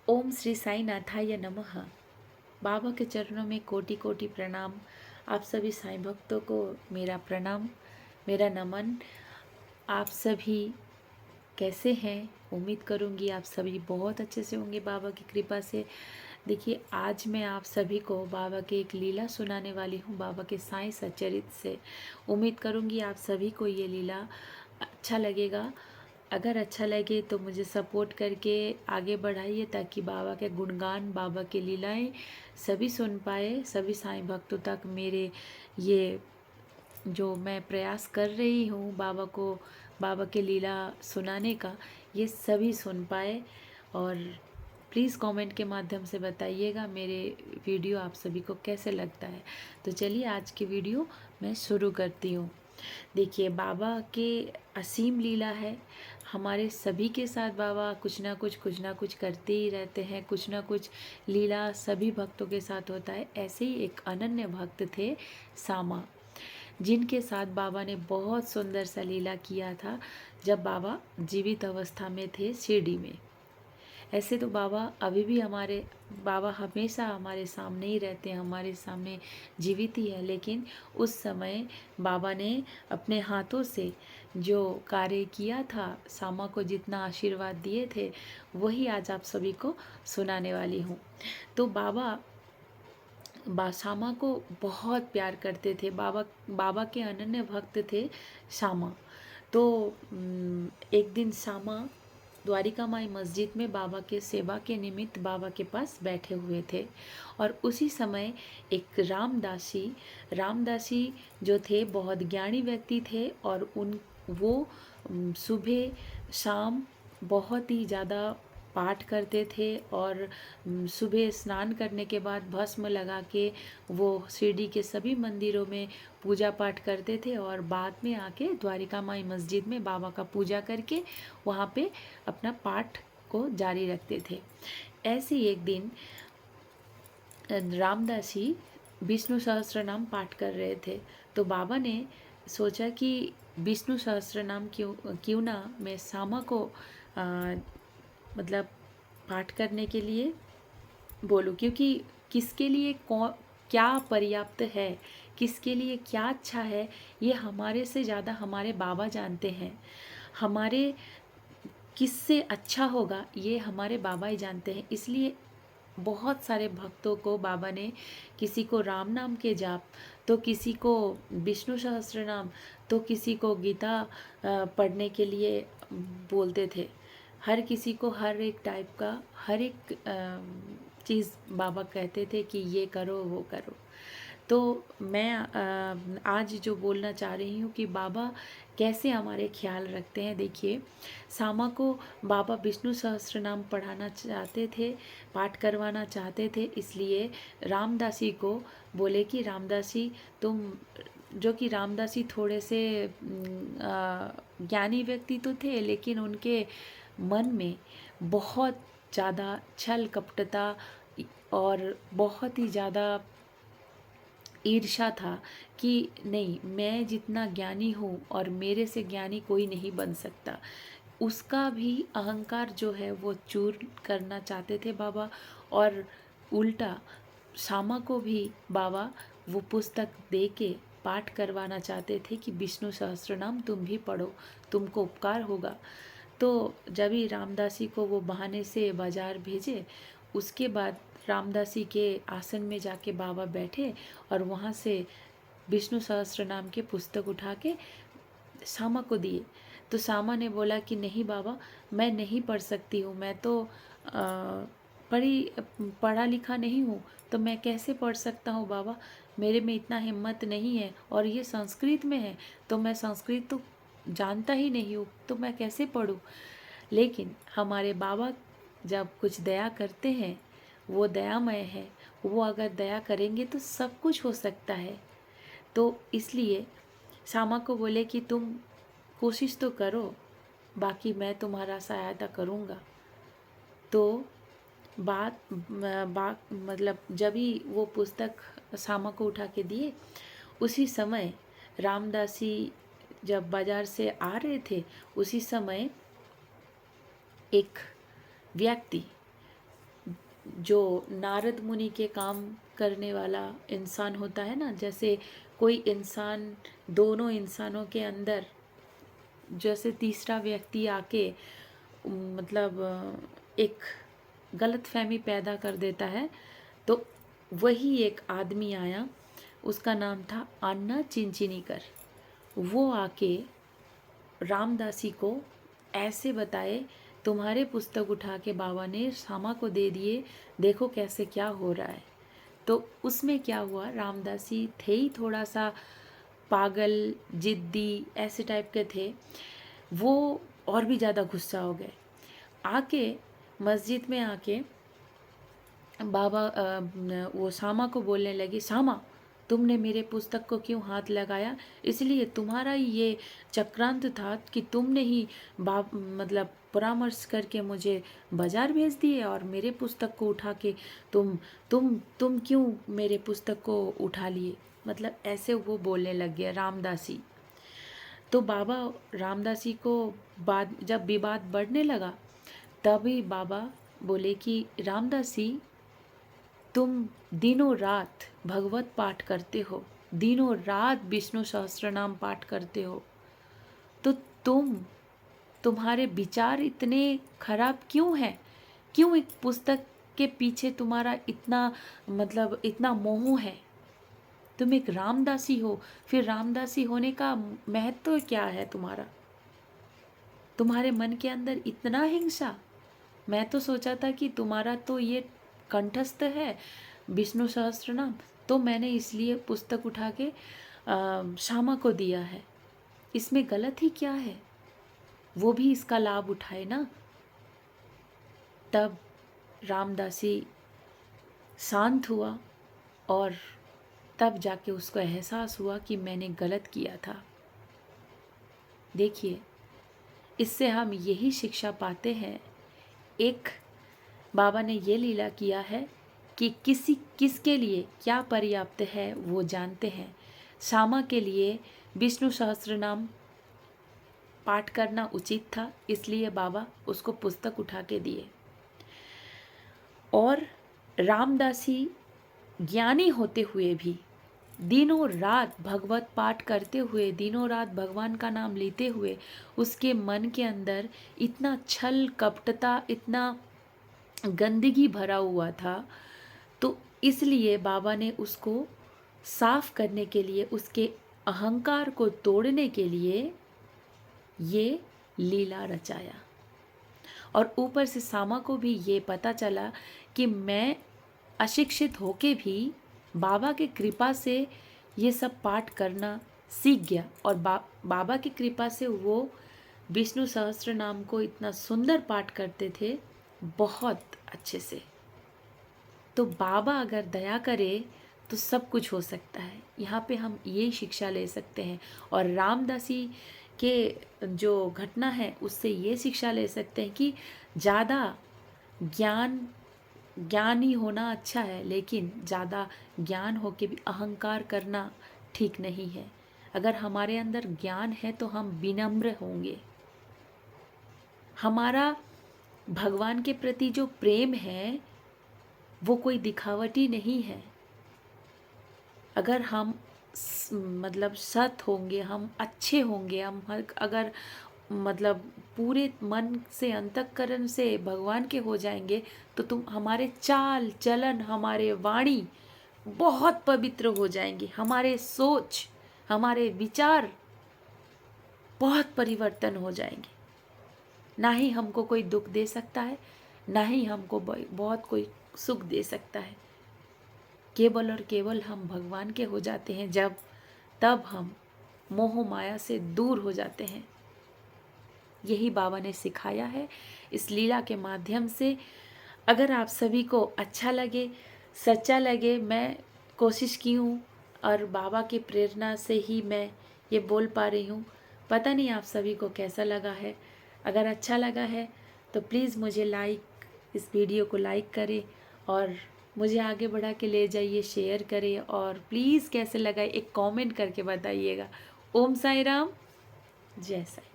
ओम श्री साई नाथाय नमः। बाबा के चरणों में कोटि कोटि प्रणाम। आप सभी साईं भक्तों को मेरा प्रणाम, मेरा नमन। आप सभी कैसे हैं? उम्मीद करूंगी आप सभी बहुत अच्छे से होंगे बाबा की कृपा से। देखिए, आज मैं आप सभी को बाबा की एक लीला सुनाने वाली हूँ, बाबा के साईं सच्चरित्र से। उम्मीद करूंगी आप सभी को ये लीला अच्छा लगेगा। अगर अच्छा लगे तो मुझे सपोर्ट करके आगे बढ़ाइए, ताकि बाबा के गुणगान, बाबा की लीलाएं सभी सुन पाए, सभी साईं भक्तों तक मेरे ये जो मैं प्रयास कर रही हूँ बाबा को, बाबा के लीला सुनाने का, ये सभी सुन पाए। और प्लीज़ कमेंट के माध्यम से बताइएगा मेरे वीडियो आप सभी को कैसे लगता है। तो चलिए आज की वीडियो मैं शुरू करती हूँ। देखिए, बाबा के असीम लीला है। हमारे सभी के साथ बाबा कुछ ना कुछ करते ही रहते हैं, कुछ ना कुछ लीला सभी भक्तों के साथ होता है। ऐसे ही एक अनन्य भक्त थे सामा, जिनके साथ बाबा ने बहुत सुंदर सा लीला किया था जब बाबा जीवित अवस्था में थे शिरडी में। ऐसे तो बाबा अभी भी हमारे, बाबा हमेशा हमारे सामने ही रहते हैं, हमारे सामने जीवित ही है। लेकिन उस समय बाबा ने अपने हाथों से जो कार्य किया था, सामा को जितना आशीर्वाद दिए थे, वही आज आप सभी को सुनाने वाली हूँ। तो बाबा सामा को बहुत प्यार करते थे। बाबा बाबा के अनन्य भक्त थे सामा। तो एक दिन सामा द्वारिका माई मस्जिद में बाबा के सेवा के निमित्त बाबा के पास बैठे हुए थे। और उसी समय एक रामदासी जो थे, बहुत ज्ञानी व्यक्ति थे। और वो सुबह शाम बहुत ही ज़्यादा पाठ करते थे। और सुबह स्नान करने के बाद भस्म लगा के वो शिरडी के सभी मंदिरों में पूजा पाठ करते थे। और बाद में आके द्वारिका माई मस्जिद में बाबा का पूजा करके वहाँ पे अपना पाठ को जारी रखते थे। ऐसे ही एक दिन रामदास जी विष्णु सहस्त्र नाम पाठ कर रहे थे। तो बाबा ने सोचा कि विष्णु सहस्त्र नाम क्यों ना मैं सामा को मतलब पाठ करने के लिए बोलूँ, क्योंकि किसके लिए क्या पर्याप्त है, किसके लिए क्या अच्छा है, ये हमारे से ज़्यादा हमारे बाबा जानते हैं। हमारे किससे अच्छा होगा ये हमारे बाबा ही जानते हैं। इसलिए बहुत सारे भक्तों को बाबा ने, किसी को राम नाम के जाप, तो किसी को विष्णु सहस्त्र नाम, तो किसी को गीता पढ़ने के लिए बोलते थे। हर किसी को हर एक टाइप का, हर एक चीज़ बाबा कहते थे कि ये करो वो करो। तो मैं आज जो बोलना चाह रही हूँ कि बाबा कैसे हमारे ख्याल रखते हैं। देखिए, सामा को बाबा विष्णु सहस्त्र नाम पढ़ाना चाहते थे, पाठ करवाना चाहते थे। इसलिए रामदासी को बोले कि रामदासी तुम, जो कि रामदासी थोड़े से ज्ञानी व्यक्ति तो थे, लेकिन उनके मन में बहुत ज़्यादा छल कपटता और बहुत ही ज़्यादा ईर्ष्या था कि नहीं, मैं जितना ज्ञानी हूँ और मेरे से ज्ञानी कोई नहीं बन सकता। उसका भी अहंकार जो है वो चूर करना चाहते थे बाबा। और उल्टा सामा को भी बाबा वो पुस्तक दे के पाठ करवाना चाहते थे कि विष्णु सहस्त्रनाम तुम भी पढ़ो, तुमको उपकार होगा। तो जब ही रामदासी को वो बहाने से बाजार भेजे, उसके बाद रामदासी के आसन में जाके बाबा बैठे और वहाँ से विष्णु सहस्त्र नाम के पुस्तक उठा के सामा को दिए। तो सामा ने बोला कि नहीं बाबा, मैं नहीं पढ़ सकती हूँ, मैं तो पढ़ा लिखा नहीं हूँ, तो मैं कैसे पढ़ सकता हूँ बाबा, मेरे में इतना हिम्मत नहीं है। और ये संस्कृत में है, तो मैं संस्कृत तो जानता ही नहीं हूँ, तो मैं कैसे पढ़ूँ। लेकिन हमारे बाबा जब कुछ दया करते हैं, वो दयामय है। वो अगर दया करेंगे तो सब कुछ हो सकता है। तो इसलिए सामा को बोले कि तुम कोशिश तो करो, बाकी मैं तुम्हारा सहायता करूँगा। तो मतलब जब ही वो पुस्तक सामा को उठा के दिए, उसी समय रामदासी जब बाजार से आ रहे थे, उसी समय एक व्यक्ति जो नारद मुनि के काम करने वाला इंसान होता है ना, जैसे कोई इंसान, दोनों इंसानों के अंदर जैसे तीसरा व्यक्ति आके मतलब एक गलतफहमी पैदा कर देता है, तो वही एक आदमी आया, उसका नाम था अन्ना चिंचिनीकर। वो आके रामदासी को ऐसे बताए, तुम्हारे पुस्तक उठा के बाबा ने सामा को दे दिए, देखो कैसे क्या हो रहा है। तो उसमें क्या हुआ, रामदासी थे ही थोड़ा सा पागल, जिद्दी ऐसे टाइप के थे, वो और भी ज़्यादा गुस्सा हो गए। आके मस्जिद में आके बाबा वो सामा को बोलने लगी, सामा तुमने मेरे पुस्तक को क्यों हाथ लगाया, इसलिए तुम्हारा ही ये चक्रांत था कि तुमने ही मतलब परामर्श करके मुझे बाजार भेज दिए और मेरे पुस्तक को उठा के तुम क्यों मेरे पुस्तक को उठा लिए, मतलब ऐसे वो बोलने लग गया रामदासी। तो बाबा रामदासी को बाद जब विवाद बढ़ने लगा, तभी बाबा बोले कि रामदासी तुम दिनों रात भगवत पाठ करते हो, दिनों रात विष्णु सहस्त्र नाम पाठ करते हो, तो तुम्हारे विचार इतने खराब क्यों हैं, क्यों एक पुस्तक के पीछे तुम्हारा इतना मतलब इतना मोह है। तुम एक रामदासी हो, फिर रामदासी होने का महत्व क्या है तुम्हारा, तुम्हारे मन के अंदर इतना हिंसा। मैं तो सोचा था कि तुम्हारा तो ये कंठस्थ है विष्णु सहस्त्र नाम, तो मैंने इसलिए पुस्तक उठा के श्यामा को दिया है, इसमें गलत ही क्या है, वो भी इसका लाभ उठाए ना। तब रामदासी शांत हुआ और तब जाके उसको एहसास हुआ कि मैंने गलत किया था। देखिए, इससे हम यही शिक्षा पाते हैं, एक बाबा ने ये लीला किया है कि किसके लिए क्या पर्याप्त है वो जानते हैं। श्यामा के लिए विष्णु सहस्त्र नाम पाठ करना उचित था, इसलिए बाबा उसको पुस्तक उठा के दिए। और रामदासी ज्ञानी होते हुए भी दिनों रात भगवत पाठ करते हुए, दिनों रात भगवान का नाम लेते हुए, उसके मन के अंदर इतना छल कपटता, इतना गंदगी भरा हुआ था। तो इसलिए बाबा ने उसको साफ करने के लिए, उसके अहंकार को तोड़ने के लिए ये लीला रचाया। और ऊपर से सामा को भी ये पता चला कि मैं अशिक्षित होके भी बाबा की कृपा से ये सब पाठ करना सीख गया, और बाबा की कृपा से वो विष्णु सहस्त्र नाम को इतना सुंदर पाठ करते थे, बहुत अच्छे से। तो बाबा अगर दया करे तो सब कुछ हो सकता है, यहाँ पे हम ये शिक्षा ले सकते हैं। और रामदासी के जो घटना है उससे ये शिक्षा ले सकते हैं कि ज़्यादा ज्ञानी होना अच्छा है, लेकिन ज़्यादा ज्ञान हो के भी अहंकार करना ठीक नहीं है। अगर हमारे अंदर ज्ञान है तो हम विनम्र होंगे। हमारा भगवान के प्रति जो प्रेम है वो कोई दिखावटी नहीं है। अगर हम मतलब सत होंगे, हम अच्छे होंगे, हम अगर मतलब पूरे मन से अंतःकरण से भगवान के हो जाएंगे, तो तुम हमारे चाल चलन, हमारे वाणी बहुत पवित्र हो जाएंगे, हमारे सोच, हमारे विचार बहुत परिवर्तन हो जाएंगे। ना ही हमको कोई दुख दे सकता है, ना ही हमको बहुत कोई सुख दे सकता है। केवल और केवल हम भगवान के हो जाते हैं तब हम मोह माया से दूर हो जाते हैं। यही बाबा ने सिखाया है इस लीला के माध्यम से। अगर आप सभी को अच्छा लगे, सच्चा लगे, मैं कोशिश की हूँ और बाबा की प्रेरणा से ही मैं ये बोल पा रही हूँ। पता नहीं आप सभी को कैसा लगा है। अगर अच्छा लगा है तो प्लीज़ मुझे इस वीडियो को लाइक करें और मुझे आगे बढ़ा के ले जाइए, शेयर करें, और प्लीज़ कैसे लगा एक कमेंट करके बताइएगा। ओम साई राम, जय साई।